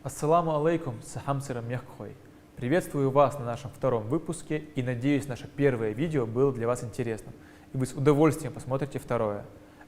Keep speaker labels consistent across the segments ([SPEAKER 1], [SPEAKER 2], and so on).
[SPEAKER 1] Ассаламу алейкум, сахамсирам меххой. Приветствую вас на нашем втором выпуске и надеюсь, наше первое видео было для вас интересным, и вы с удовольствием посмотрите второе.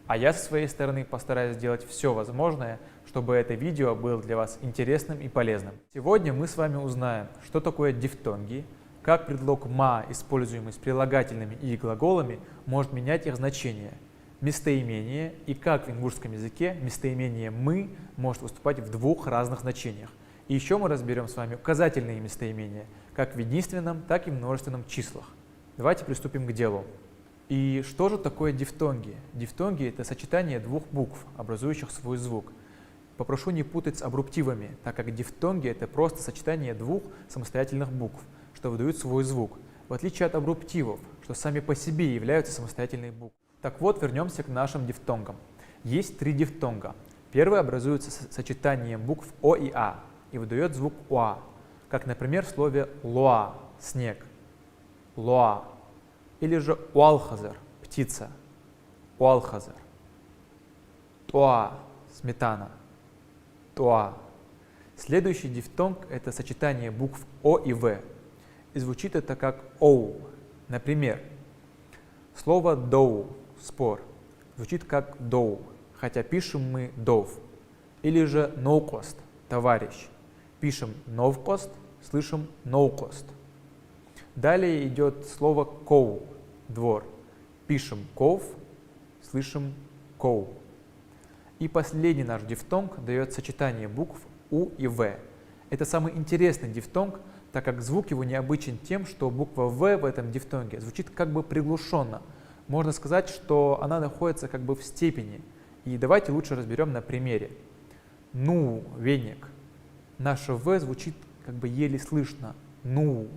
[SPEAKER 1] А я со своей стороны постараюсь сделать все возможное, чтобы это видео было для вас интересным и полезным. Сегодня мы с вами узнаем, что такое дифтонги, как предлог «ма», используемый с прилагательными и глаголами, может менять их значение, местоимение и как в ингушском языке местоимение «мы» может выступать в двух разных значениях. И еще мы разберем с вами указательные местоимения, как в единственном, так и в множественном числах. Давайте приступим к делу. И что же такое дифтонги? Дифтонги – это сочетание двух букв, образующих свой звук. Попрошу не путать с абруптивами, так как дифтонги – это просто сочетание двух самостоятельных букв, что выдают свой звук, в отличие от абруптивов, что сами по себе являются самостоятельной буквой. Так вот, вернемся к нашим дифтонгам. Есть три дифтонга. Первый образуется сочетанием букв О и А и выдает звук УА, как, например, в слове луа – снег, луа, или же уалхазар – птица, уалхазар, туа – сметана, туа. Следующий дифтонг – это сочетание букв О и В, и звучит это как оу. Например, слово доу – спор, звучит как доу, хотя пишем мы дов. Или же ноукост – товарищ, пишем новкост, слышим ноукост. Далее идет слово коу – двор, пишем ков, слышим коу. И последний наш дифтонг дает сочетание букв У и В. Это самый интересный дифтонг, так как звук его необычен тем, что буква В в этом дифтонге звучит как бы приглушенно. Можно сказать, что она находится как бы в степени. И давайте лучше разберем на примере. Ну, веник. Наше В звучит как бы еле слышно. Ну,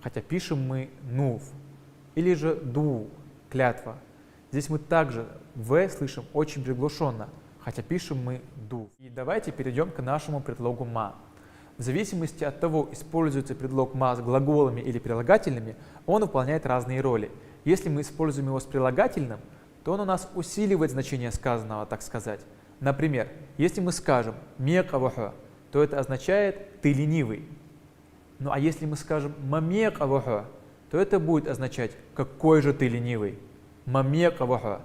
[SPEAKER 1] хотя пишем мы нув. Или же ду, клятва. Здесь мы также В слышим очень приглушенно, хотя пишем мы ду. И давайте перейдем к нашему предлогу ма. В зависимости от того, используется предлог ма с глаголами или прилагательными, он выполняет разные роли. Если мы используем его с прилагательным, то он у нас усиливает значение сказанного, так сказать. Например, если мы скажем «мек авахо», то это означает «ты ленивый». Ну а если мы скажем «мамек авахо», то это будет означать «какой же ты ленивый». «Мамек авахо».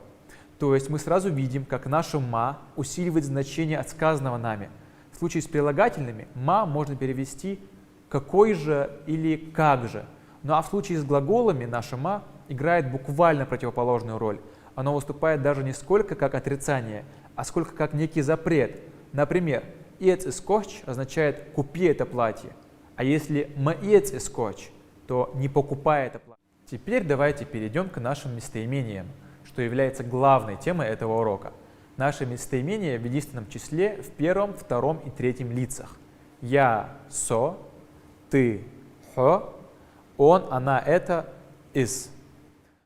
[SPEAKER 1] То есть мы сразу видим, как наше «ма» усиливает значение от сказанного нами. В случае с прилагательными «ма» можно перевести «какой же» или «как же». Ну а в случае с глаголами наше «ма» играет буквально противоположную роль. Оно выступает даже не сколько как отрицание, а сколько как некий запрет. Например, «ец искоч» означает «купи это платье», а если «маец искоч», то «не покупай это платье». Теперь давайте перейдем к нашим местоимениям, что является главной темой этого урока. Наши местоимения в единственном числе в первом, втором и третьем лицах. Я – со, ты – хо, он, она – это ис.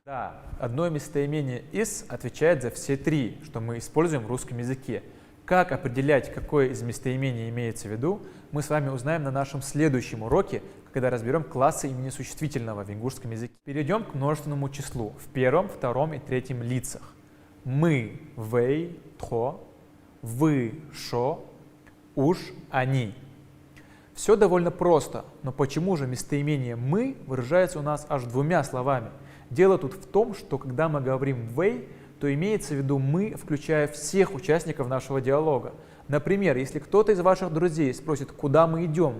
[SPEAKER 1] Да, одно местоимение «ис» отвечает за все три, что мы используем в русском языке. Как определять, какое из местоимений имеется в виду, мы с вами узнаем на нашем следующем уроке, когда разберем классы имени существительного в ингушском языке. Перейдем к множественному числу в первом, втором и третьем лицах. Мы, вей, тхо, вы, шо, уж, они. Все довольно просто, но почему же местоимение «мы» выражается у нас аж двумя словами? Дело тут в том, что когда мы говорим «вей», то имеется в виду «мы», включая всех участников нашего диалога. Например, если кто-то из ваших друзей спросит, куда мы идем,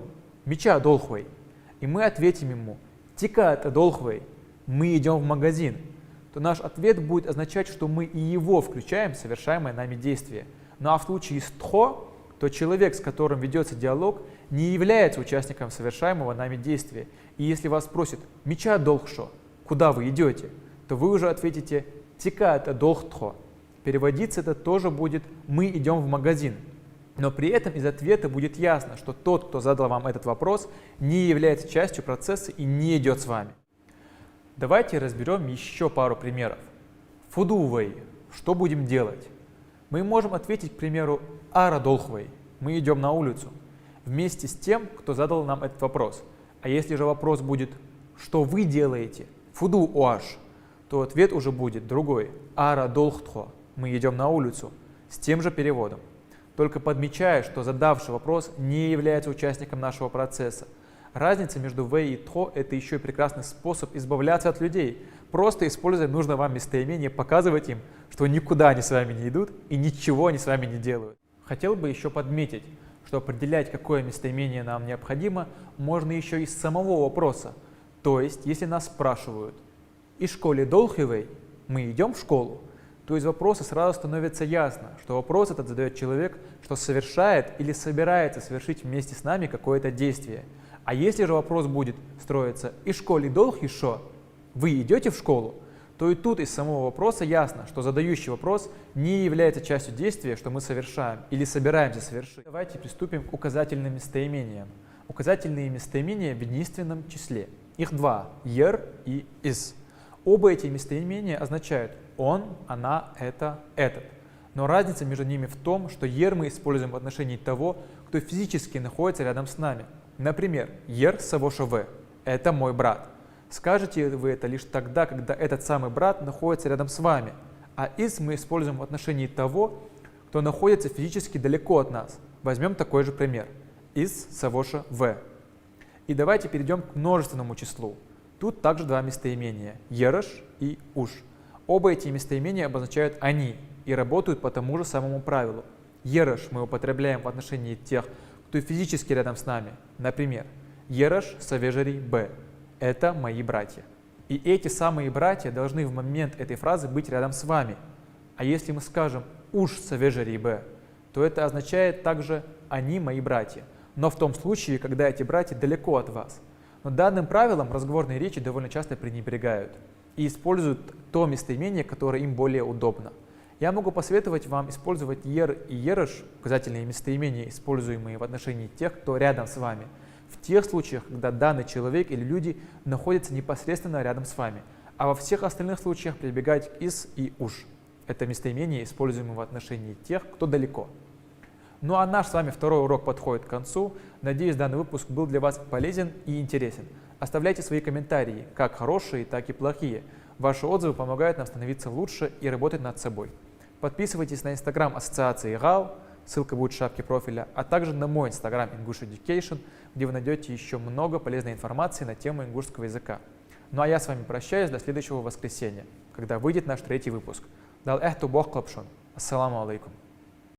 [SPEAKER 1] «мича долхвей», и мы ответим ему «тика это долхвей», «мы идем в магазин», то наш ответ будет означать, что мы и его включаем в совершаемое нами действие. Ну а в случае с «тхо», то человек, с которым ведется диалог, не является участником совершаемого нами действия. И если вас спросят «мича долхшо», куда вы идете, то вы уже ответите «тика это долхтхо». Переводиться это тоже будет «мы идем в магазин». Но при этом из ответа будет ясно, что тот, кто задал вам этот вопрос, не является частью процесса и не идет с вами. Давайте разберем еще пару примеров. Фудувей. Что будем делать? Мы можем ответить, к примеру, ара долхвей. Мы идем на улицу. Вместе с тем, кто задал нам этот вопрос. А если же вопрос будет «что вы делаете?» Фуду уаш, то ответ уже будет другой. Ара долхтхо. Мы идем на улицу. С тем же переводом. только подмечая, что задавший вопрос не является участником нашего процесса. Разница между «в» и «тхо» — это еще и прекрасный способ избавляться от людей. Просто используя нужное вам местоимение, показывать им, что никуда они с вами не идут и ничего они с вами не делают. Хотел бы еще подметить, что определять, какое местоимение нам необходимо, можно еще из самого вопроса. То есть, если нас спрашивают «И школе долхивей?» мы идем в школу, то из вопроса сразу становится ясно, что вопрос этот задает человек, что совершает или собирается совершить вместе с нами какое-то действие. А если же вопрос будет строиться «И школе долхи шо?» вы идете в школу, то и тут из самого вопроса ясно, что задающий вопрос не является частью действия, что мы совершаем или собираемся совершить. Давайте приступим к указательным местоимениям. Указательные местоимения в единственном числе. Их два – «ер» и «из». Оба эти местоимения означают «он», «она», «это», «этот». Но разница между ними в том, что «ер» мы используем в отношении того, кто физически находится рядом с нами. Например, «ер савоша в» – «это мой брат». Скажете вы это лишь тогда, когда этот самый брат находится рядом с вами. А «из» мы используем в отношении того, кто находится физически далеко от нас. Возьмем такой же пример. «Из савоша в». И давайте перейдем к множественному числу. Тут также два местоимения – «ераш» и «уж». Оба эти местоимения обозначают «они» и работают по тому же самому правилу. «Ераш» мы употребляем в отношении тех, кто физически рядом с нами. Например, «ераш савежери б» – «это мои братья». И эти самые братья должны в момент этой фразы быть рядом с вами. А если мы скажем «уж савежери б», то это означает также «они мои братья», но в том случае, когда эти братья далеко от вас. Но данным правилом разговорной речи довольно часто пренебрегают и используют то местоимение, которое им более удобно. Я могу посоветовать вам использовать «ер» и «ераш», указательные местоимения, используемые в отношении тех, кто рядом с вами, в тех случаях, когда данный человек или люди находятся непосредственно рядом с вами, а во всех остальных случаях прибегать к «из» и «уж». Это местоимение, используемое в отношении тех, кто далеко. Ну а наш с вами второй урок подходит к концу. Надеюсь, данный выпуск был для вас полезен и интересен. Оставляйте свои комментарии, как хорошие, так и плохие. Ваши отзывы помогают нам становиться лучше и работать над собой. Подписывайтесь на инстаграм ассоциации ГАЛ, ссылка будет в шапке профиля, а также на мой инстаграм English Education, где вы найдете еще много полезной информации на тему ингушского языка. Ну а я с вами прощаюсь до следующего воскресенья, когда выйдет наш третий выпуск. Дал эхту бог клапшон. Ассаламу алейкум.